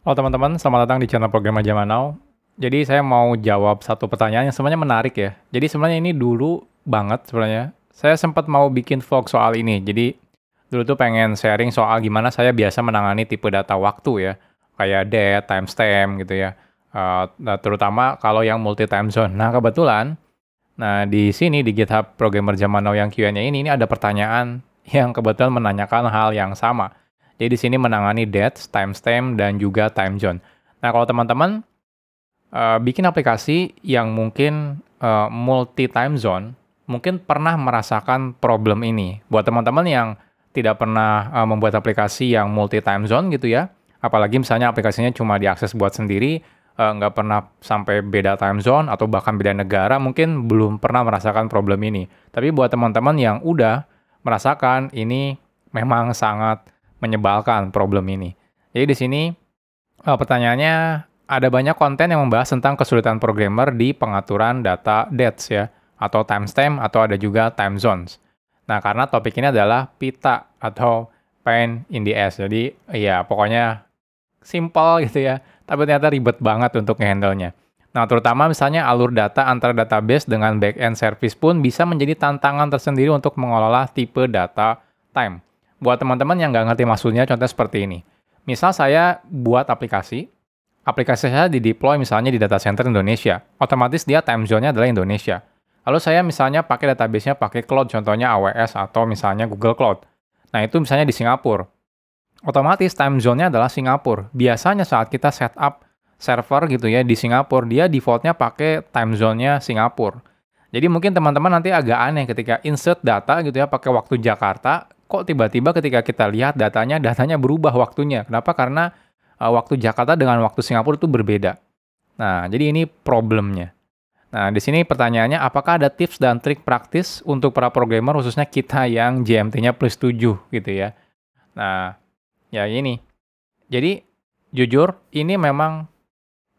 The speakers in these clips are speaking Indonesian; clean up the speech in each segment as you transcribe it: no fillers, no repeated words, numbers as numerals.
Halo teman-teman, selamat datang di channel Program Aja Manau. Jadi saya mau jawab satu pertanyaan yang sebenarnya menarik ya. Jadi sebenarnya ini dulu banget sebenarnya. Saya sempat mau bikin vlog soal ini. Jadi dulu tuh pengen sharing soal gimana saya biasa menangani tipe data waktu ya. Kayak date, timestamp gitu ya. Nah, terutama kalau yang multi time zone. Nah kebetulan, di sini di GitHub Programmer Zaman Now yang Q&A ini ada pertanyaan yang kebetulan menanyakan hal yang sama. Jadi di sini menangani dates, timestamp, dan juga time zone. Nah, kalau teman-teman bikin aplikasi yang mungkin multi time zone, mungkin pernah merasakan problem ini. Buat teman-teman yang tidak pernah membuat aplikasi yang multi time zone gitu ya, apalagi misalnya aplikasinya cuma diakses buat sendiri, nggak pernah sampai beda time zone atau bahkan beda negara, mungkin belum pernah merasakan problem ini. Tapi buat teman-teman yang udah merasakan, ini memang sangat menyebalkan problem ini. Jadi di sini pertanyaannya, ada banyak konten yang membahas tentang kesulitan programmer di pengaturan data dates ya, atau timestamp, atau ada juga time zones. Nah, karena topik ini adalah pita atau pain in the ass. Jadi, ya pokoknya simple gitu ya, tapi ternyata ribet banget untuk nge-handle-nya. Nah, terutama misalnya alur data antara database dengan back-end service pun bisa menjadi tantangan tersendiri untuk mengelola tipe data time. Buat teman-teman yang nggak ngerti maksudnya, contoh seperti ini. Misal saya buat aplikasi saya di-deploy misalnya di data center Indonesia, otomatis dia time zone-nya adalah Indonesia. Lalu saya misalnya pakai database-nya pakai cloud, contohnya AWS atau misalnya Google Cloud. Nah, itu misalnya di Singapura. Otomatis time zone-nya adalah Singapura. Biasanya saat kita setup server gitu ya di Singapura, dia default-nya pakai time zone-nya Singapura. Jadi mungkin teman-teman nanti agak aneh ketika insert data gitu ya pakai waktu Jakarta, kok tiba-tiba ketika kita lihat datanya berubah waktunya. Kenapa? Karena waktu Jakarta dengan waktu Singapura itu berbeda. Nah, jadi ini problemnya. Nah, di sini pertanyaannya, apakah ada tips dan trik praktis untuk para programmer, khususnya kita yang GMT-nya plus 7 gitu ya. Nah, ya ini. Jadi, jujur, ini memang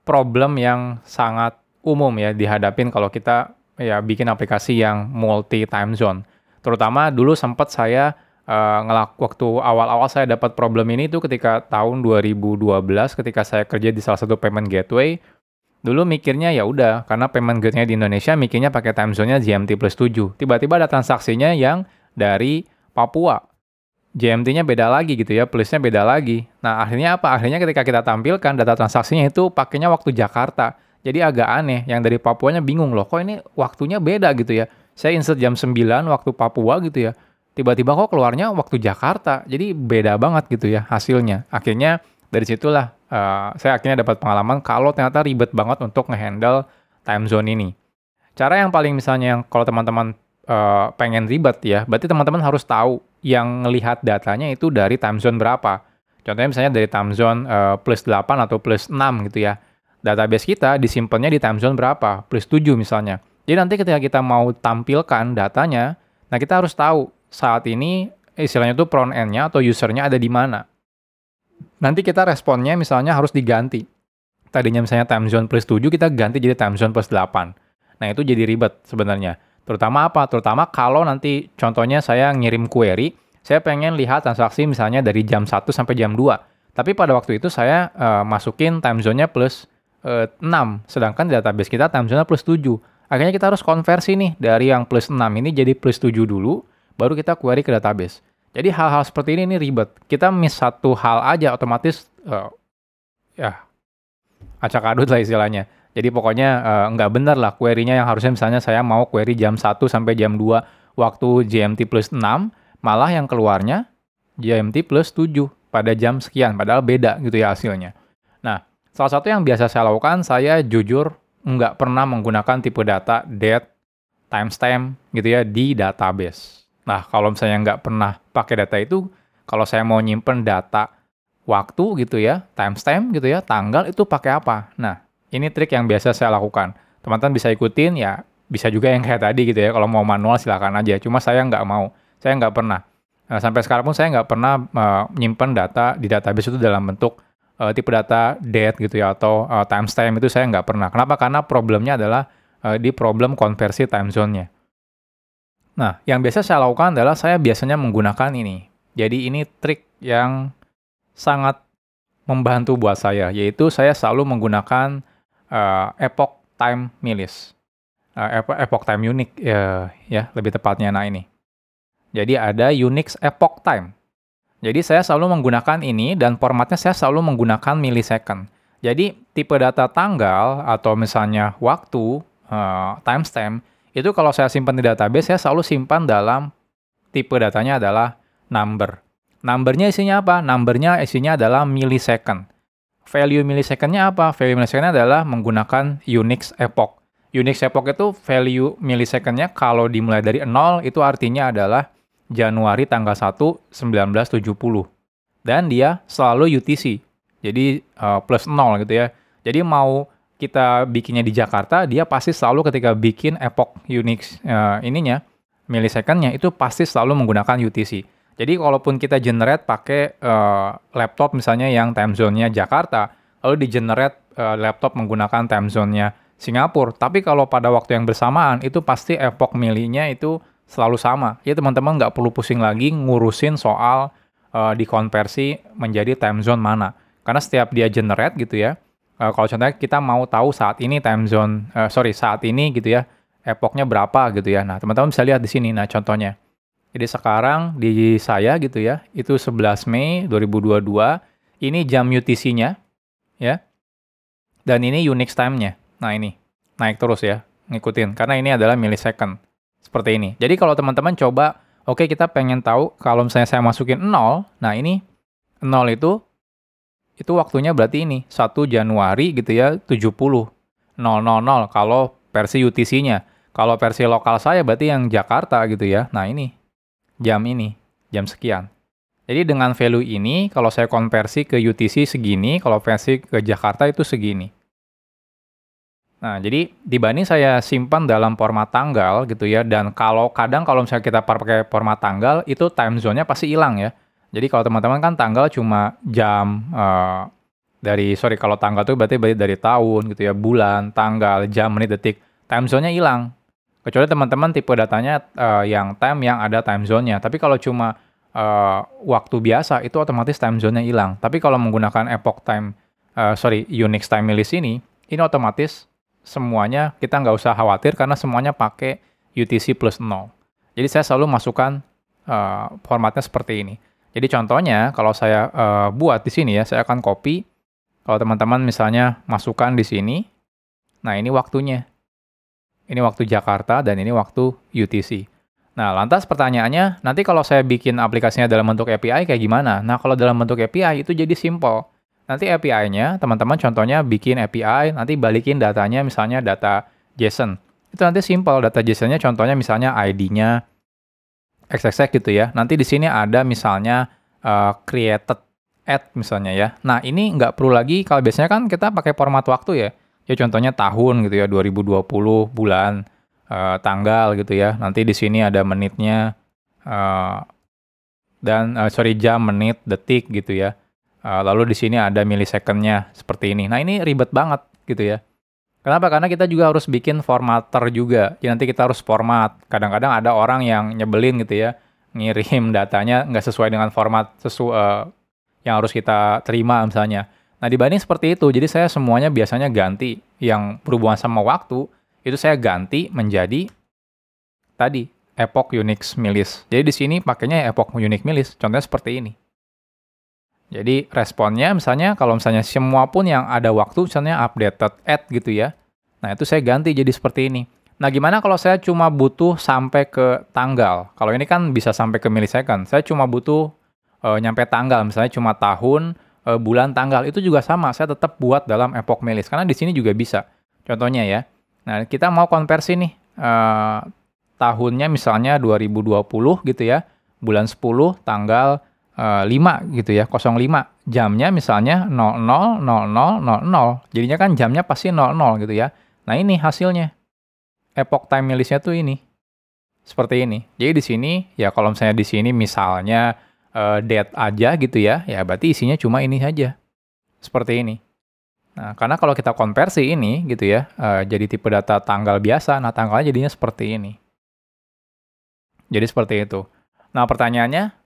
problem yang sangat umum ya dihadapin kalau kita ya bikin aplikasi yang multi time zone. Terutama dulu sempat saya waktu awal-awal saya dapat problem ini tuh ketika tahun 2012 ketika saya kerja di salah satu payment gateway. Dulu mikirnya ya udah, karena payment gateway di Indonesia mikirnya pakai time zone-nya GMT plus 7. Tiba-tiba ada transaksinya yang dari Papua. GMT-nya beda lagi gitu ya, plusnya beda lagi. Nah, akhirnya apa? Akhirnya ketika kita tampilkan data transaksinya itu pakainya waktu Jakarta. Jadi agak aneh, yang dari Papuanya bingung loh, kok ini waktunya beda gitu ya. Saya insert jam 9 waktu Papua gitu ya. Tiba-tiba kok keluarnya waktu Jakarta. Jadi beda banget gitu ya hasilnya. Akhirnya dari situlah saya akhirnya dapat pengalaman kalau ternyata ribet banget untuk ngehandle time zone ini. Cara yang paling misalnya yang kalau teman-teman pengen ribet ya, berarti teman-teman harus tahu yang ngelihat datanya itu dari time zone berapa. Contohnya misalnya dari time zone plus 8 atau plus 6 gitu ya. Database kita disimpannya di time zone berapa? Plus 7 misalnya. Jadi nanti ketika kita mau tampilkan datanya, nah kita harus tahu saat ini istilahnya itu front end-nya atau user-nya ada di mana. Nanti kita responnya misalnya harus diganti. Tadinya misalnya time zone plus 7, kita ganti jadi time zone plus 8. Nah, itu jadi ribet sebenarnya. Terutama apa? Terutama kalau nanti contohnya saya ngirim query, saya pengen lihat transaksi misalnya dari jam 1 sampai jam 2. Tapi pada waktu itu saya masukin time zone-nya plus 6, sedangkan di database kita time zone-nya plus 7. Akhirnya kita harus konversi nih dari yang plus 6 ini jadi plus 7 dulu, baru kita query ke database. Jadi hal-hal seperti ini ribet. Kita miss satu hal aja otomatis ya acak adut lah istilahnya. Jadi pokoknya nggak bener lah query-nya yang harusnya misalnya saya mau query jam 1 sampai jam 2 waktu GMT plus 6, malah yang keluarnya GMT plus 7 pada jam sekian, padahal beda gitu ya hasilnya. Nah, salah satu yang biasa saya lakukan, saya jujur nggak pernah menggunakan tipe data date, timestamp gitu ya di database. Nah, kalau misalnya nggak pernah pakai data itu, kalau saya mau nyimpen data waktu gitu ya, timestamp gitu ya, tanggal itu pakai apa? Nah, ini trik yang biasa saya lakukan. Teman-teman bisa ikutin ya, bisa juga yang kayak tadi gitu ya. Kalau mau manual silakan aja. Cuma saya nggak mau, saya nggak pernah. Nah, sampai sekarang pun saya nggak pernah nyimpen data di database itu dalam bentuk tipe data date gitu ya atau timestamp itu saya nggak pernah. Kenapa? Karena problemnya adalah di problem konversi time zone-nya. Nah, yang biasa saya lakukan adalah saya biasanya menggunakan ini. Jadi ini trik yang sangat membantu buat saya, yaitu saya selalu menggunakan epoch time millis. Epoch time unique, ya lebih tepatnya. Nah ini. Jadi ada Unix epoch time. Jadi saya selalu menggunakan ini dan formatnya saya selalu menggunakan millisecond. Jadi tipe data tanggal atau misalnya waktu, timestamp, itu kalau saya simpan di database, saya selalu simpan dalam tipe datanya adalah number. Numbernya isinya apa? Numbernya isinya adalah millisecond. Value millisecondnya apa? Value millisecondnya adalah menggunakan Unix epoch. Unix epoch itu value millisecondnya kalau dimulai dari 0 itu artinya adalah Januari tanggal 1, 1970. Dan dia selalu UTC. Jadi plus 0 gitu ya. Jadi mau kita bikinnya di Jakarta, dia pasti selalu ketika bikin epoch Unix millisecondnya itu pasti selalu menggunakan UTC. Jadi kalaupun kita generate pakai laptop misalnya yang time zone-nya Jakarta, lalu di-generate laptop menggunakan time zone-nya Singapura. Tapi kalau pada waktu yang bersamaan, itu pasti epoch milli-nya itu selalu sama. Ya teman-teman nggak perlu pusing lagi ngurusin soal dikonversi menjadi time zone mana. Karena setiap dia generate gitu ya, kalau contohnya kita mau tahu saat ini saat ini gitu ya, epochnya berapa gitu ya. Nah teman-teman bisa lihat di sini, nah contohnya. Jadi sekarang di saya gitu ya, itu 11 Mei 2022, ini jam UTC-nya ya, dan ini Unix time-nya. Nah ini, naik terus ya, ngikutin, karena ini adalah millisecond. Seperti ini. Jadi kalau teman-teman coba, oke kita pengen tahu kalau misalnya saya masukin 0, nah ini 0 itu waktunya berarti ini 1 Januari gitu ya 70 000 kalau versi UTC-nya. Kalau versi lokal saya berarti yang Jakarta gitu ya. Nah ini jam sekian. Jadi dengan value ini kalau saya konversi ke UTC segini, kalau versi ke Jakarta itu segini. Nah, jadi dibanding saya simpan dalam format tanggal gitu ya, dan kadang kalau misalnya kita pakai format tanggal, itu time zone-nya pasti hilang ya. Jadi kalau teman-teman kan tanggal cuma jam, kalau tanggal itu berarti dari tahun gitu ya, bulan, tanggal, jam, menit, detik, time zone-nya hilang. Kecuali teman-teman tipe datanya yang ada time zone-nya. Tapi kalau cuma waktu biasa, itu otomatis time zone-nya hilang. Tapi kalau menggunakan Unix time millis ini otomatis semuanya kita nggak usah khawatir karena semuanya pakai UTC plus 0. Jadi saya selalu masukkan formatnya seperti ini. Jadi contohnya kalau saya buat di sini ya, saya akan copy. Kalau teman-teman misalnya masukkan di sini, nah ini waktunya. Ini waktu Jakarta dan ini waktu UTC. Nah lantas pertanyaannya, nanti kalau saya bikin aplikasinya dalam bentuk API kayak gimana? Nah kalau dalam bentuk API itu jadi simple. Nanti API-nya, teman-teman contohnya bikin API, nanti balikin datanya misalnya data JSON. Itu nanti simple, data JSON-nya contohnya misalnya ID-nya XXX gitu ya. Nanti di sini ada misalnya created at misalnya ya. Nah ini nggak perlu lagi, kalau biasanya kan kita pakai format waktu ya. Ya contohnya tahun gitu ya, 2020, bulan, tanggal gitu ya. Nanti di sini ada menitnya, jam, menit, detik gitu ya. Lalu di sini ada millisecond-nya seperti ini. Nah ini ribet banget gitu ya. Kenapa? Karena kita juga harus bikin formatter juga. Jadi nanti kita harus format. Kadang-kadang ada orang yang nyebelin gitu ya, ngirim datanya nggak sesuai dengan format yang harus kita terima misalnya. Nah dibanding seperti itu, jadi saya semuanya biasanya ganti yang berhubungan sama waktu, itu saya ganti menjadi tadi epoch Unix millis. Jadi di sini pakainya epoch Unix millis. Contohnya seperti ini. Jadi responnya misalnya kalau misalnya semua pun yang ada waktu misalnya updated at gitu ya. Nah itu saya ganti jadi seperti ini. Nah gimana kalau saya cuma butuh sampai ke tanggal? Kalau ini kan bisa sampai ke millisecond. Saya cuma butuh nyampe tanggal misalnya cuma tahun, bulan, tanggal. Itu juga sama, saya tetap buat dalam epoch millis. Karena di sini juga bisa. Contohnya ya. Nah kita mau konversi nih. Tahunnya misalnya 2020 gitu ya. Bulan 10, tanggal 5 gitu ya, 05. Jamnya misalnya 00.00.00. Jadinya kan jamnya pasti 00 gitu ya. Nah ini hasilnya. Epoch time millis-nya tuh ini. Seperti ini. Jadi di sini, ya kalau misalnya di sini misalnya date aja gitu ya, ya berarti isinya cuma ini saja. Seperti ini. Nah, karena kalau kita konversi ini gitu ya, jadi tipe data tanggal biasa, nah tanggalnya jadinya seperti ini. Jadi seperti itu. Nah pertanyaannya,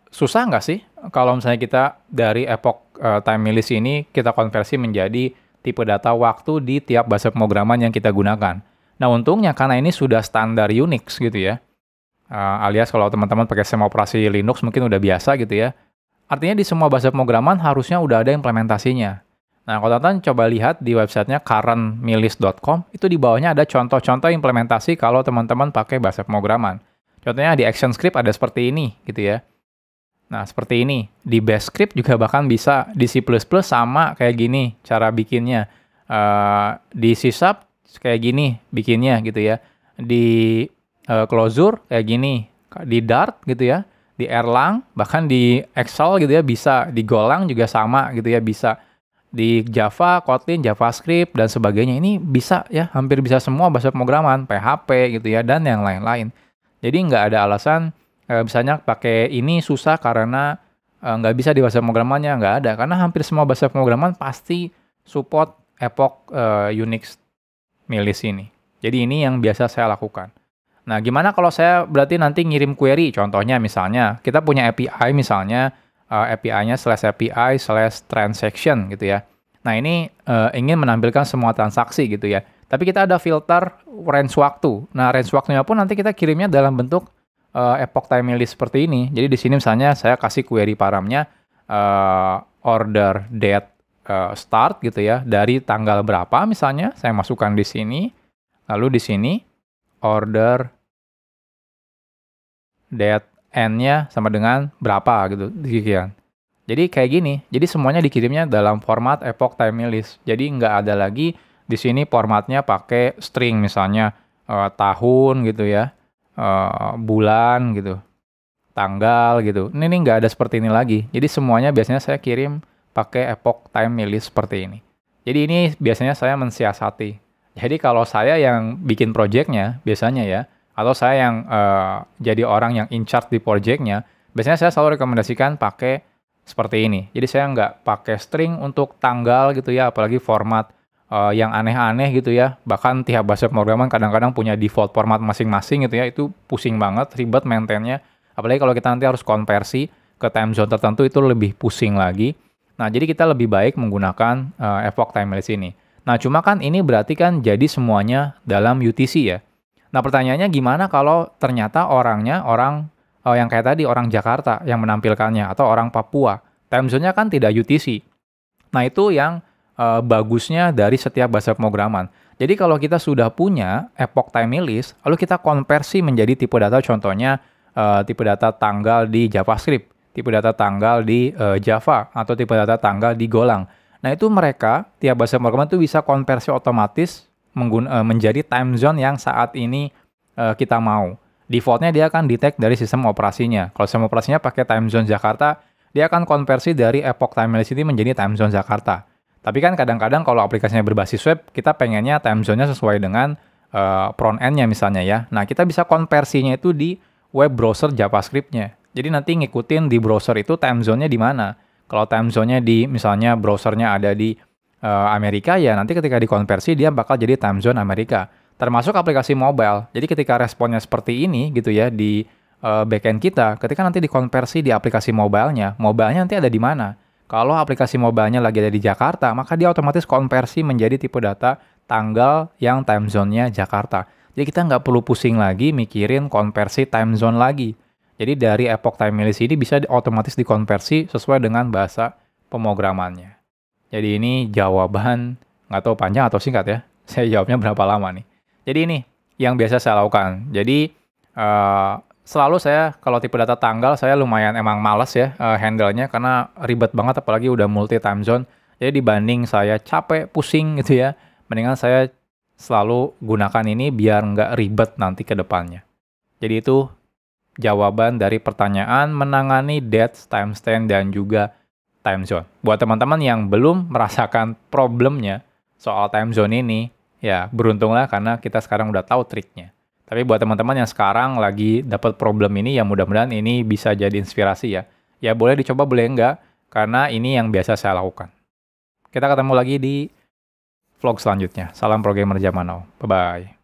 susah nggak sih kalau misalnya kita dari epoch time list ini kita konversi menjadi tipe data waktu di tiap bahasa pemrograman yang kita gunakan. Nah, untungnya karena ini sudah standar Unix gitu ya. Alias kalau teman-teman pakai sistem operasi Linux mungkin udah biasa gitu ya. Artinya di semua bahasa pemrograman harusnya udah ada implementasinya. Nah, kalau teman-teman coba lihat di websitenya currentmilist.com, itu di bawahnya ada contoh-contoh implementasi kalau teman-teman pakai bahasa pemrograman. Contohnya di ActionScript ada seperti ini gitu ya. Nah, seperti ini. Di Bash script juga bahkan bisa. Di C++ sama kayak gini cara bikinnya. Di C# kayak gini bikinnya gitu ya. Di Clojure kayak gini. Di Dart gitu ya. Di Erlang, bahkan di Excel gitu ya bisa. Di Golang juga sama gitu ya bisa. Di Java, Kotlin, JavaScript, dan sebagainya. Ini bisa ya, hampir bisa semua bahasa pemrograman. PHP gitu ya, dan yang lain-lain. Jadi nggak ada alasan misalnya pakai ini susah karena nggak bisa di bahasa pemrogramannya, nggak ada. Karena hampir semua bahasa pemrograman pasti support epoch Unix milist ini. Jadi ini yang biasa saya lakukan. Nah, gimana kalau saya berarti nanti ngirim query? Contohnya misalnya, kita punya API misalnya, API-nya /API/transaction gitu ya. Nah, ini ingin menampilkan semua transaksi gitu ya. Tapi kita ada filter range waktu. Nah, range waktunya pun nanti kita kirimnya dalam bentuk epoch time list seperti ini. Jadi di sini misalnya saya kasih query paramnya order date start gitu ya, dari tanggal berapa misalnya saya masukkan di sini. Lalu di sini order date end-nya sama dengan berapa gitu, demikian. Jadi kayak gini. Jadi semuanya dikirimnya dalam format epoch time list. Jadi nggak ada lagi di sini formatnya pakai string misalnya tahun gitu ya. Bulan gitu, tanggal gitu. Ini nggak ada seperti ini lagi. Jadi semuanya biasanya saya kirim pakai epoch time list seperti ini. Jadi ini biasanya saya mensiasati. Jadi kalau saya yang bikin projectnya biasanya ya, atau saya yang jadi orang yang in charge di projectnya, biasanya saya selalu rekomendasikan pakai seperti ini. Jadi saya nggak pakai string untuk tanggal gitu ya, apalagi format yang aneh-aneh gitu ya. Bahkan tiap bahasa pemrograman kadang-kadang punya default format masing-masing gitu ya. Itu pusing banget, ribet maintainnya. Apalagi kalau kita nanti harus konversi ke time zone tertentu, itu lebih pusing lagi. Nah, jadi kita lebih baik menggunakan epoch time list ini. Nah, cuma kan ini berarti kan jadi semuanya dalam UTC ya. Nah, pertanyaannya gimana kalau ternyata orangnya orang yang kayak tadi, orang Jakarta yang menampilkannya, atau orang Papua. Time zone-nya kan tidak UTC. Nah, itu yang bagusnya dari setiap bahasa pemrograman. Jadi kalau kita sudah punya epoch time list, lalu kita konversi menjadi tipe data, contohnya tipe data tanggal di JavaScript, tipe data tanggal di Java, atau tipe data tanggal di Golang. Nah, itu mereka, tiap bahasa pemrograman itu bisa konversi otomatis menjadi time zone yang saat ini kita mau. Defaultnya dia akan detect dari sistem operasinya. Kalau sistem operasinya pakai time zone Jakarta, dia akan konversi dari epoch time list ini menjadi time zone Jakarta. Tapi kan kadang-kadang kalau aplikasinya berbasis web, kita pengennya time zone-nya sesuai dengan front end-nya misalnya ya. Nah, kita bisa konversinya itu di web browser JavaScript-nya. Jadi nanti ngikutin di browser itu time zone-nya di mana. Kalau time zone-nya di, misalnya browsernya ada di Amerika, ya nanti ketika dikonversi dia bakal jadi time zone Amerika. Termasuk aplikasi mobile. Jadi ketika responnya seperti ini gitu ya di backend kita, ketika nanti dikonversi di aplikasi mobile-nya nanti ada di mana. Kalau aplikasi mobile-nya lagi ada di Jakarta, maka dia otomatis konversi menjadi tipe data tanggal yang time zone-nya Jakarta. Jadi kita nggak perlu pusing lagi mikirin konversi time zone lagi. Jadi dari epoch time list ini bisa otomatis dikonversi sesuai dengan bahasa pemrogramannya. Jadi ini jawaban, nggak tahu panjang atau singkat ya. Saya jawabnya berapa lama nih. Jadi ini yang biasa saya lakukan. Jadi selalu saya kalau tipe data tanggal saya lumayan emang males ya handle-nya karena ribet banget apalagi udah multi time zone. Jadi dibanding saya capek, pusing gitu ya, mendingan saya selalu gunakan ini biar nggak ribet nanti ke depannya. Jadi itu jawaban dari pertanyaan menangani date, timestamp, dan juga time zone. Buat teman-teman yang belum merasakan problemnya soal time zone ini, ya beruntunglah karena kita sekarang udah tahu triknya. Tapi buat teman-teman yang sekarang lagi dapat problem ini, ya mudah-mudahan ini bisa jadi inspirasi ya. Ya boleh dicoba, boleh enggak, karena ini yang biasa saya lakukan. Kita ketemu lagi di vlog selanjutnya. Salam programmer zaman now. Bye-bye.